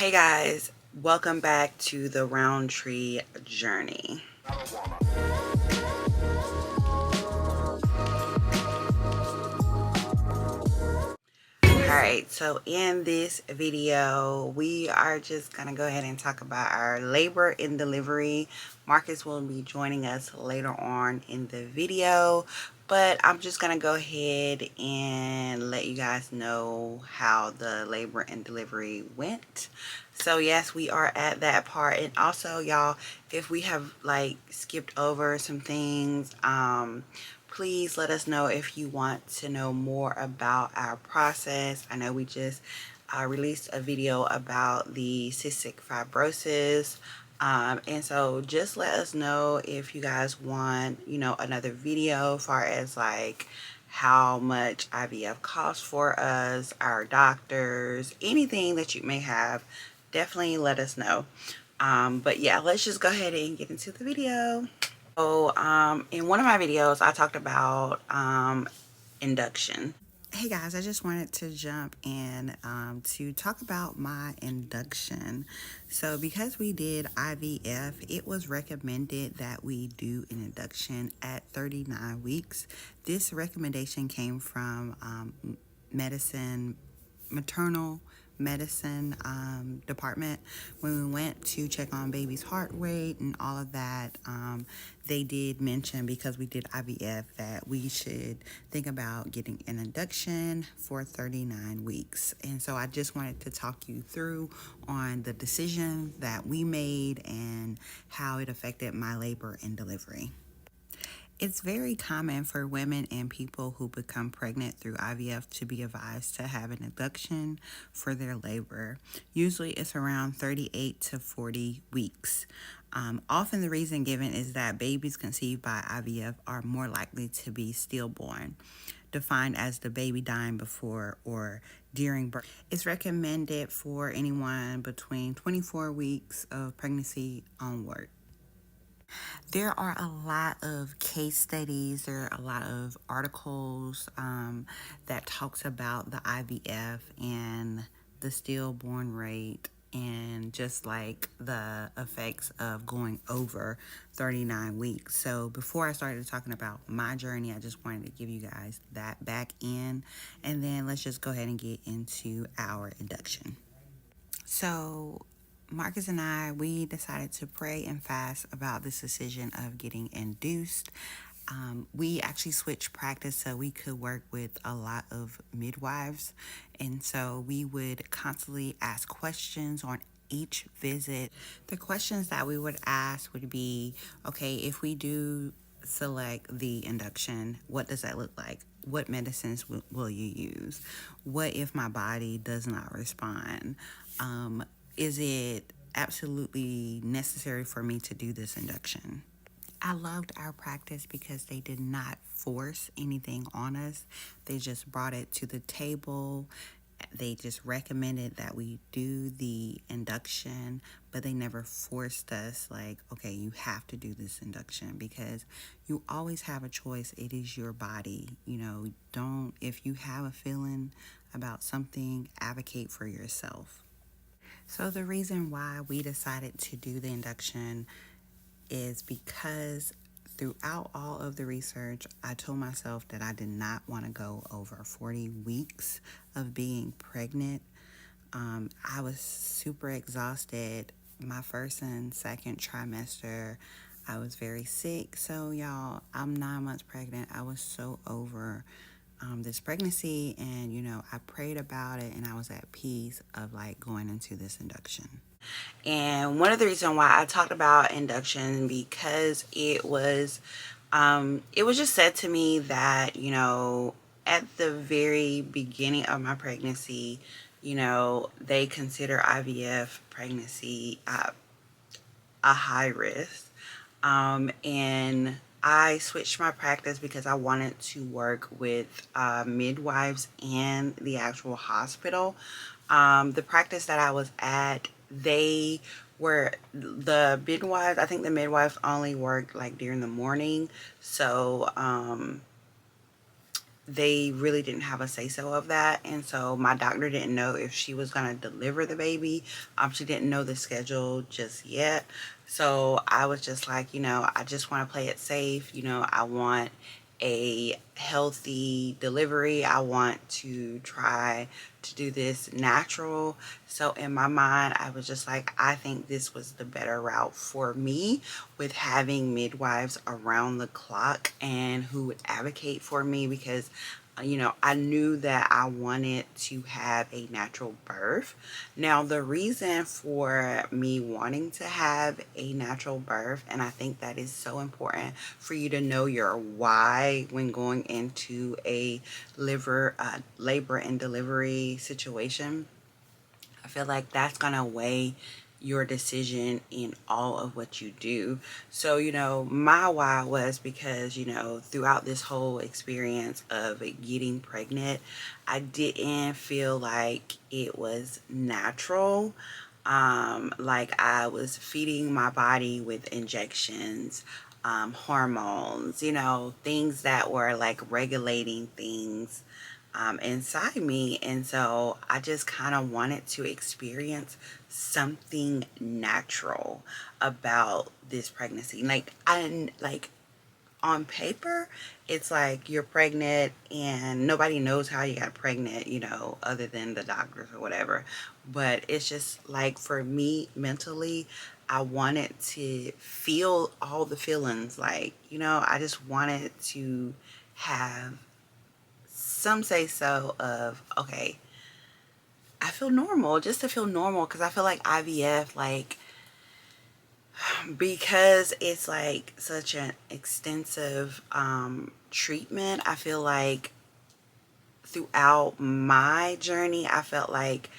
Hey guys, welcome back to the Roundtree Journey. Alright, so in this video, we are just going to go ahead and talk about our labor and delivery. Marcus will be joining us later on in the video, but I'm just going to go ahead and let you guys know how the labor and delivery went. So yes, we are at that part. And also, y'all, if we have like skipped over some things, please let us know if you want to know more about our process. I know we just released a video about the cystic fibrosis. And so just let us know if you guys want, another video as far as like how much IVF costs for us, our doctors, anything that you may have, definitely let us know. But yeah, let's just go ahead and get into the video. So in one of my videos, I talked about induction. Hey guys, I just wanted to jump in to talk about my induction. So because we did IVF, it was recommended that we do an induction at 39 weeks. This recommendation came from maternal medicine department. When we went to check on baby's heart rate and all of that, they did mention, because we did IVF, that we should think about getting an induction for 39 weeks. And so I just wanted to talk you through on the decision that we made and how it affected my labor and delivery. It's very common for women and people who become pregnant through IVF to be advised to have an induction for their labor. Usually it's around 38 to 40 weeks. Often the reason given is that babies conceived by IVF are more likely to be stillborn, defined as the baby dying before or during birth. It's recommended for anyone between 24 weeks of pregnancy onward. There are a lot of case studies, there are a lot of articles that talks about the IVF and the stillborn rate and just like the effects of going over 39 weeks. So before I started talking about my journey, I just wanted to give you guys that back in, and then let's just go ahead and get into our induction. So Marcus and I, we decided to pray and fast about this decision of getting induced. We actually switched practice so we could work with a lot of midwives. And so we would constantly ask questions on each visit. The questions that we would ask would be, okay, if we do select the induction, what does that look like? What medicines will you use? What if my body does not respond? Is it absolutely necessary for me to do this induction? I loved our practice because they did not force anything on us. They just brought it to the table. They just recommended that we do the induction, but they never forced us like, okay, you have to do this induction, because you always have a choice. It is your body. Don't, if you have a feeling about something, advocate for yourself. So the reason why we decided to do the induction is because throughout all of the research, I told myself that I did not want to go over 40 weeks of being pregnant. I was super exhausted. My first and second trimester, I was very sick. So y'all, I'm 9 months pregnant. I was so over this pregnancy, and I prayed about it, and I was at peace of like going into this induction. And one of the reasons why I talked about induction, because it was just said to me that at the very beginning of my pregnancy, they consider IVF pregnancy a high risk. And I switched my practice because I wanted to work with midwives and the actual hospital. The practice that I was at, they were the midwives. I think the midwives only worked like during the morning. So they really didn't have a say-so of that. And so my doctor didn't know if she was going to deliver the baby. She didn't know the schedule just yet. So I was just like, I just want to play it safe. I want a healthy delivery. I want to try to do this natural. So in my mind, I was just like, I think this was the better route for me, with having midwives around the clock and who would advocate for me, because I knew that I wanted to have a natural birth. Now, the reason for me wanting to have a natural birth, and I think that is so important for you to know your why when going into a labor and delivery situation. I feel like that's going to weigh your decision in all of what you do. So, my why was because, throughout this whole experience of getting pregnant, I didn't feel like it was natural. Like I was feeding my body with injections, hormones, things that were like regulating things inside me. And so I just kind of wanted to experience something natural about this pregnancy. Like on paper, it's like you're pregnant and nobody knows how you got pregnant, other than the doctors or whatever. But it's just like, for me mentally, I wanted to feel all the feelings. Like, I just wanted to have some say so of, okay, I feel normal, just to feel normal. Because I feel like IVF, like, because it's like such an extensive treatment, I feel like throughout my journey, I felt like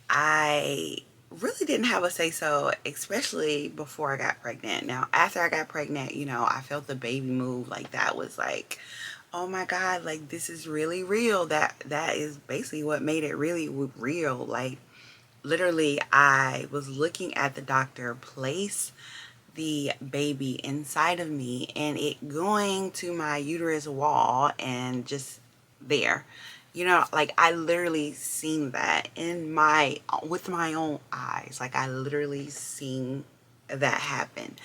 I really didn't have a say so, especially before I got pregnant. Now, after I got pregnant, I felt the baby move. Like, that was like, oh my God, like, this is really real. That is basically what made it really real. Like, literally, I was looking at the doctor place the baby inside of me and it going to my uterus wall and just there. Like, I literally seen that with my own eyes. Like, I literally seen that happen.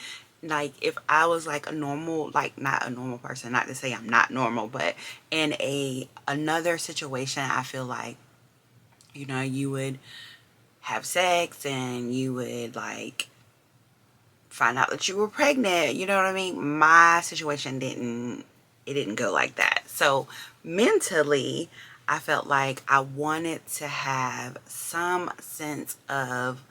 Like, if I was like a normal, like, not a normal person, not to say I'm not normal, but in another situation, I feel like, you would have sex and you would like find out that you were pregnant. You know what I mean? My situation didn't go like that. So mentally, I felt like I wanted to have some sense of,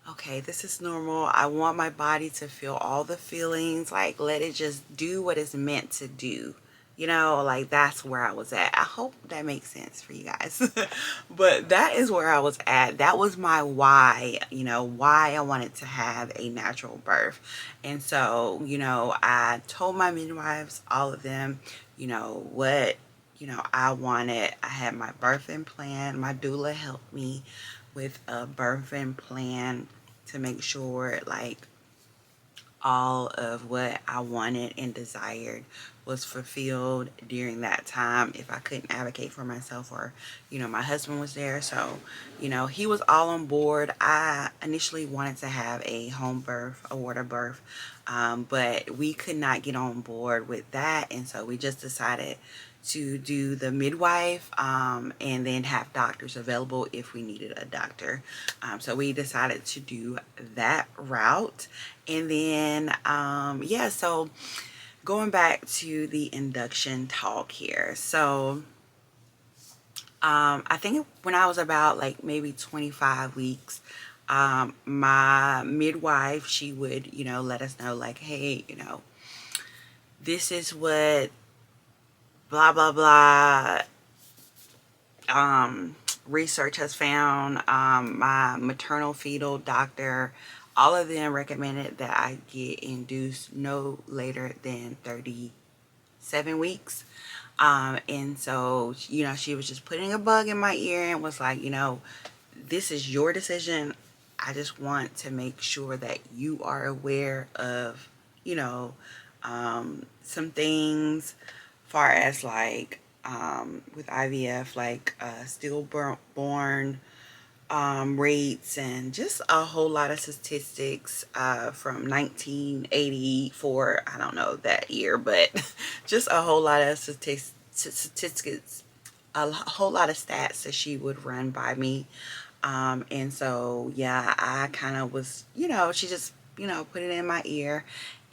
okay, this is normal. I want my body to feel all the feelings. Like, let it just do what it's meant to do. Like, that's where I was at. I hope that makes sense for you guys. But that is where I was at. That was my why, why I wanted to have a natural birth. And so, I told my midwives, all of them, what, I wanted. I had my birthing plan. My doula helped me with a birthing plan to make sure, like, all of what I wanted and desired was fulfilled during that time if I couldn't advocate for myself, or my husband was there. So he was all on board. I initially wanted to have a home birth, a water birth, but we could not get on board with that, and so we just decided to do the midwife, and then have doctors available if we needed a doctor. So we decided to do that route. And then yeah, so going back to the induction talk here. So I think when I was about like maybe 25 weeks, my midwife, she would, let us know, like, hey, this is what blah blah blah research has found. My maternal fetal doctor, all of them recommended that I get induced no later than 37 weeks. And so, she was just putting a bug in my ear and was like, this is your decision. I just want to make sure that you are aware of, some things far as like with IVF, like stillborn rates, and just a whole lot of statistics from 1984. I don't know that year, but just a whole lot of statistics, a whole lot of stats that she would run by me. And so, yeah, I kind of was, she just, put it in my ear.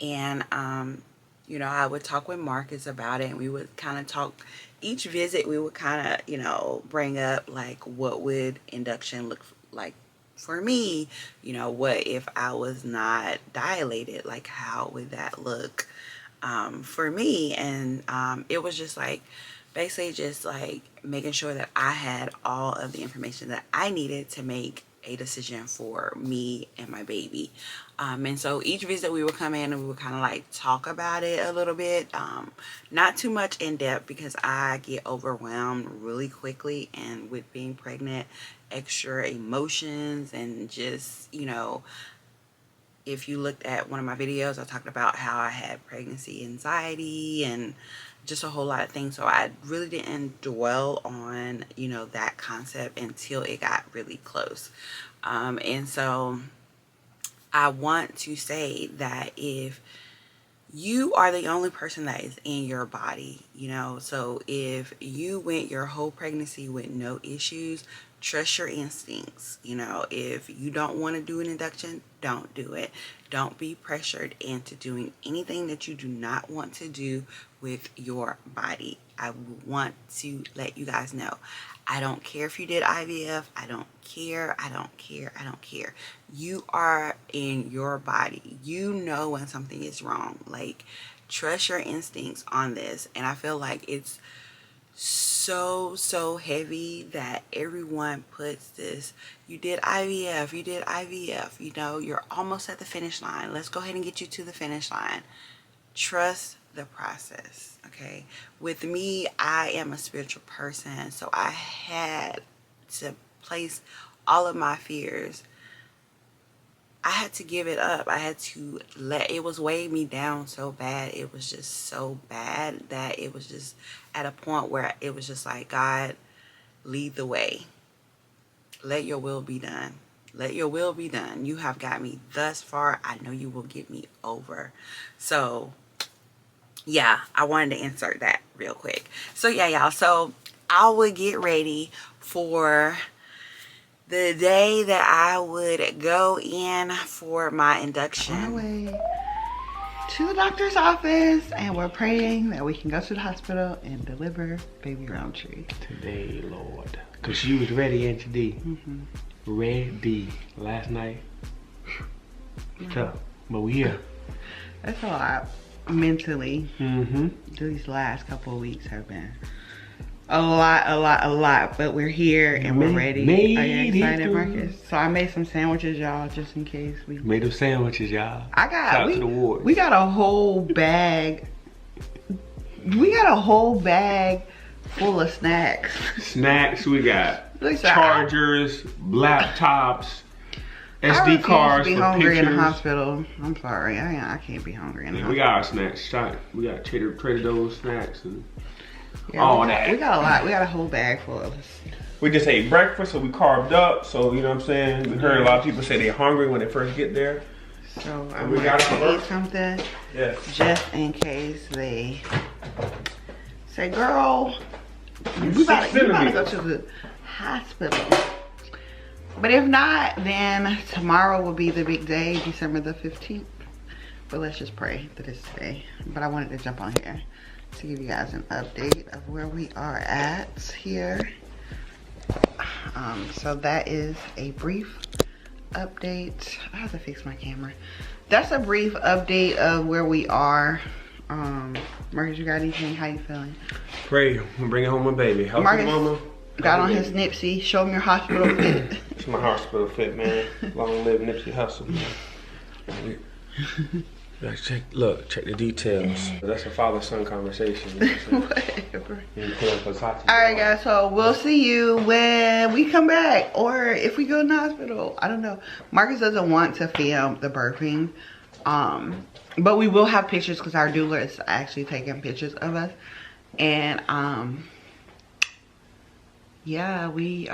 And, I would talk with Marcus about it, and we would kind of talk. Each visit, we would kind of, bring up, like, what would induction look like for me? What if I was not dilated? Like, how would that look for me? And it was just like, basically just like making sure that I had all of the information that I needed to make a decision for me and my baby. And so each visit we would come in and we would kind of like talk about it a little bit. Not too much in depth, because I get overwhelmed really quickly, and with being pregnant, extra emotions, and just, if you looked at one of my videos, I talked about how I had pregnancy anxiety and just a whole lot of things. So I really didn't dwell on, that concept until it got really close. And so I want to say that if you are the only person that is in your body, so if you went your whole pregnancy with no issues, trust your instincts. If you don't want to do an induction, don't do it. Don't be pressured into doing anything that you do not want to do with your body. I want to let you guys know, I don't care if you did IVF. I don't care. I don't care. I don't care. You are in your body. You know when something is wrong. Like, trust your instincts on this. And I feel like it's so heavy that everyone puts this, you did IVF, you're almost at the finish line. Let's go ahead and get you to the finish line. Trust the process, okay? With me, I am a spiritual person, so I had to place all of my fears. I had to give it up. I had to it was weighing me down so bad. It was just so bad that it was just at a point where it was just like, God, lead the way. Let your will be done. Let your will be done. You have got me thus far. I know you will get me over. So, yeah, I wanted to insert that real quick. So, yeah, y'all. So, I would get ready for the day that I would go in for my induction. On our way to the doctor's office, and we're praying that we can go to the hospital and deliver baby Roundtree. Today, Lord. Because she was ready, Auntie D. Ready. Last night. Tough. But we here. That's a lot mentally. These last couple of weeks have been a lot, but we're here and we're ready. Are you excited, Marcus? So I made some sandwiches, y'all, just in case we made them sandwiches, y'all. We got a whole bag. We got a whole bag full of snacks. We got chargers, laptops, SD cards. I be hungry in the hospital. I'm sorry, I can't be hungry in the hospital. We got our snacks. We got Trader Joe's snacks and all that. We got a lot. We got a whole bag full of this. We just ate breakfast, so we carved up. So, you know what I'm saying? We heard a lot of people say they're hungry when they first get there. So I'm going to eat something just in case they say, girl, you about to go to the hospital. But if not, then tomorrow will be the big day, December the 15th. But let's just pray that it's today. But I wanted to jump on here to give you guys an update of where we are at here. So that is a brief update. I have to fix my camera. That's a brief update of where we are. Marcus, you got anything? How you feeling? Pray. I'm bringing home my baby. Healthy Marcus mama. Got on his Nipsey. Show him your hospital fit. It's my hospital fit, man. Long live Nipsey Hussle, man. Check the details. That's a father-son conversation. Whatever. Alright guys, so we'll see you when we come back, or if we go in the hospital. I don't know. Marcus doesn't want to film the birthing. But we will have pictures because our doula is actually taking pictures of us. And yeah, we're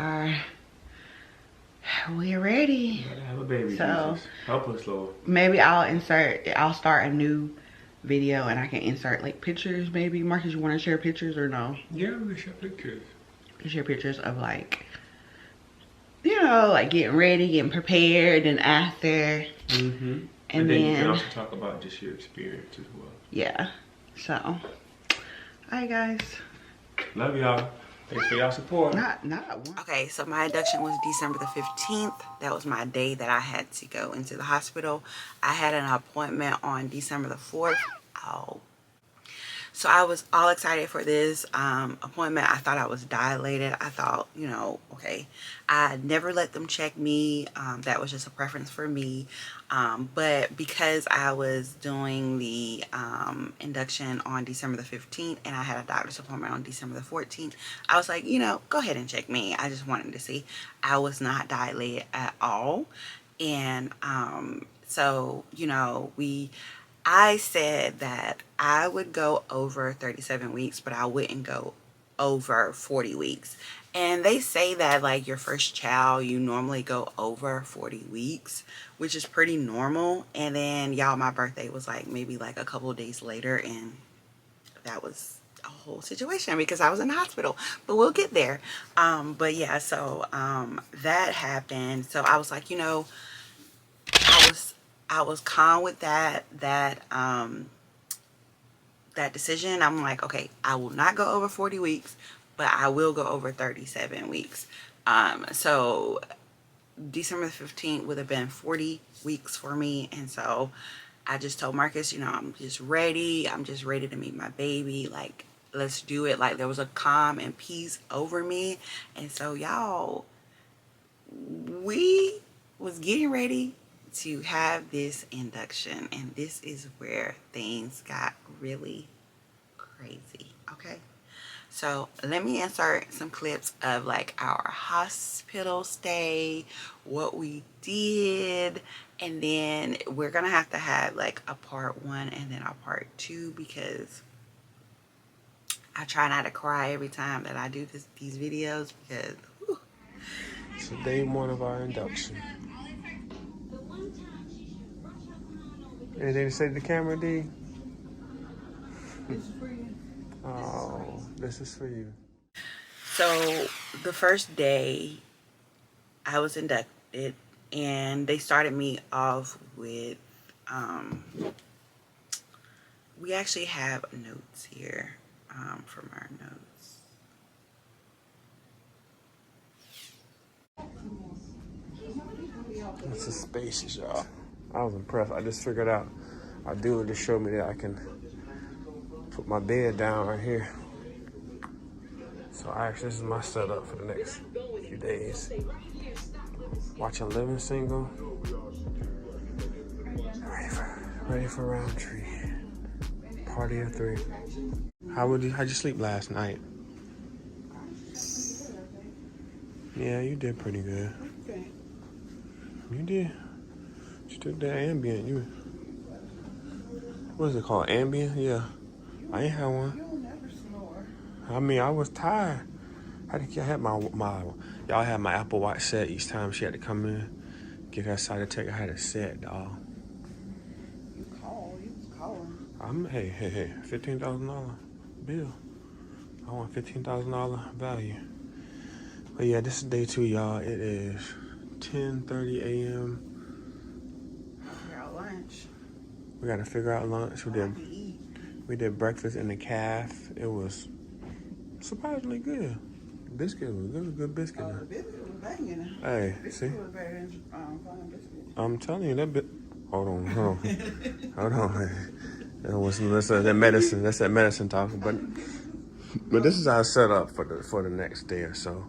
ready. We gotta have a baby, So Jesus. Help us, Lord. maybe I'll start a new video and I can insert like pictures maybe. Marcus, you want to share pictures or no? Yeah, we share pictures. Share pictures of like, you know, like getting ready, getting prepared and after. Mm-hmm. And then you then can also talk about just your experience as well. yeah. So, all right, guys. Love y'all. Thanks for y'all support. Not one. Okay, so my induction was December the 15th. That was my day that I had to go into the hospital. I had an appointment on December the 4th. Oh. So I was all excited for this appointment. I thought I was dilated. I thought, you know, okay, I never let them check me. That was just a preference for me. But because I was doing the induction on December the 15th and I had a doctor's appointment on December the 14th, I was like, you know, go ahead and check me. I just wanted to see. I was not dilated at all. And so, you know, I said that I would go over 37 weeks, but I wouldn't go over 40 weeks. And they say that like your first child, you normally go over 40 weeks, which is pretty normal. And then y'all, my birthday was like maybe like a couple of days later, and that was a whole situation because I was in the hospital, but we'll get there. But yeah, so that happened. So I was like, you know, I was calm with that decision. I'm like, okay, I will not go over 40 weeks, but I will go over 37 weeks. So December the 15th would have been 40 weeks for me. And so I just told Marcus, you know, I'm just ready. I'm just ready to meet my baby. Like, let's do it. Like, there was a calm and peace over me. And so y'all, we was getting ready to have this induction, and this is where things got really crazy. Okay, so let me insert some clips of like our hospital stay, what we did, and then we're gonna have to have like a part 1 and then a part 2 because I try not to cry every time that I do these videos because whew. So day 1 of our induction. Anything to say to the camera, D? This is for you. Oh, this is for you. So the first day I was inducted, and they started me off with we actually have notes here from our notes. This is spacious, y'all. I was impressed. I just figured out our dealer just showed me that I can put my bed down right here. So this is my setup for the next few days. Watching Living Single. Ready for Roundtree. Party of 3. How'd you sleep last night? Yeah, you did pretty good. You did. You took that Ambien. What is it called? Ambien? Yeah. I ain't had one. You'll never snore. I mean, I was tired. I had my y'all had my Apple Watch set each time she had to come in, get her side check. I had it set, dog. You was calling. Hey, $15,000 bill. I want $15,000 value. But yeah, this is day 2, y'all. It is 10:30 a.m. Figure out lunch. We gotta figure out lunch. We did breakfast in the calf. It was surprisingly good. Biscuit was good biscuit. The biscuit was banging. Hey, Biscuit see? was better than fine biscuit. I'm telling you that bit. Hold on. Hold on. That's that medicine talking. But this is our setup for the next day or so.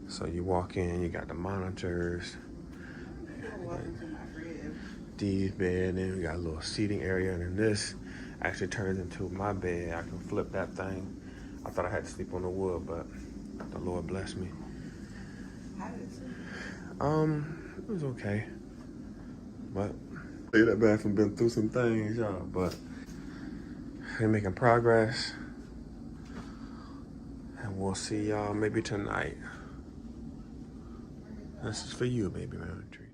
So you walk in, you got the monitors, Welcome to my crib. Dee's bed, and we got a little seating area, and then this actually turns into my bed. I can flip that thing. I thought I had to sleep on the wood, but the Lord bless me. How did it sleep? It was okay. But that bathroom been through some things, y'all. But we're making progress, and we'll see y'all maybe tonight. This is for you, baby Roundtree.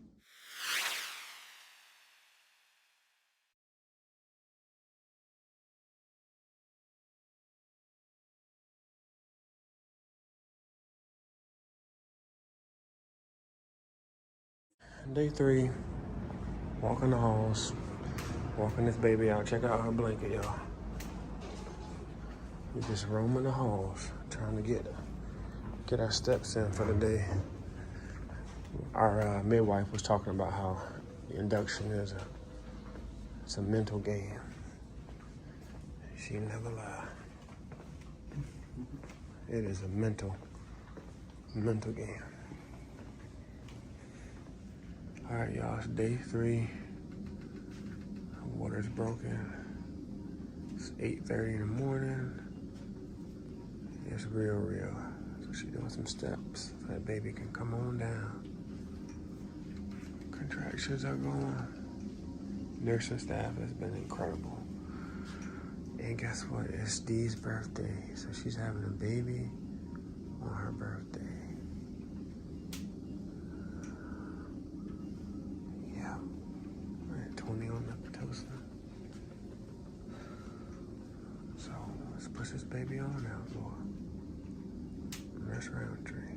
Day 3, walking the halls, walking this baby out. Check out her blanket, y'all. We just roaming the halls, trying to get our steps in for the day. Our midwife was talking about how the induction it's a mental game. She never lied. It is a mental game. All right, y'all, it's day 3. Water's broken. It's 8:30 in the morning. It's real. So she's doing some steps so that baby can come on down. Contractions are going. Nursing staff has been incredible. And guess what? It's Dee's birthday. So she's having a baby on her birthday. Yeah. We're at 20 on the Pitocin. So let's push this baby on out, Lord. Nurse Roundtree.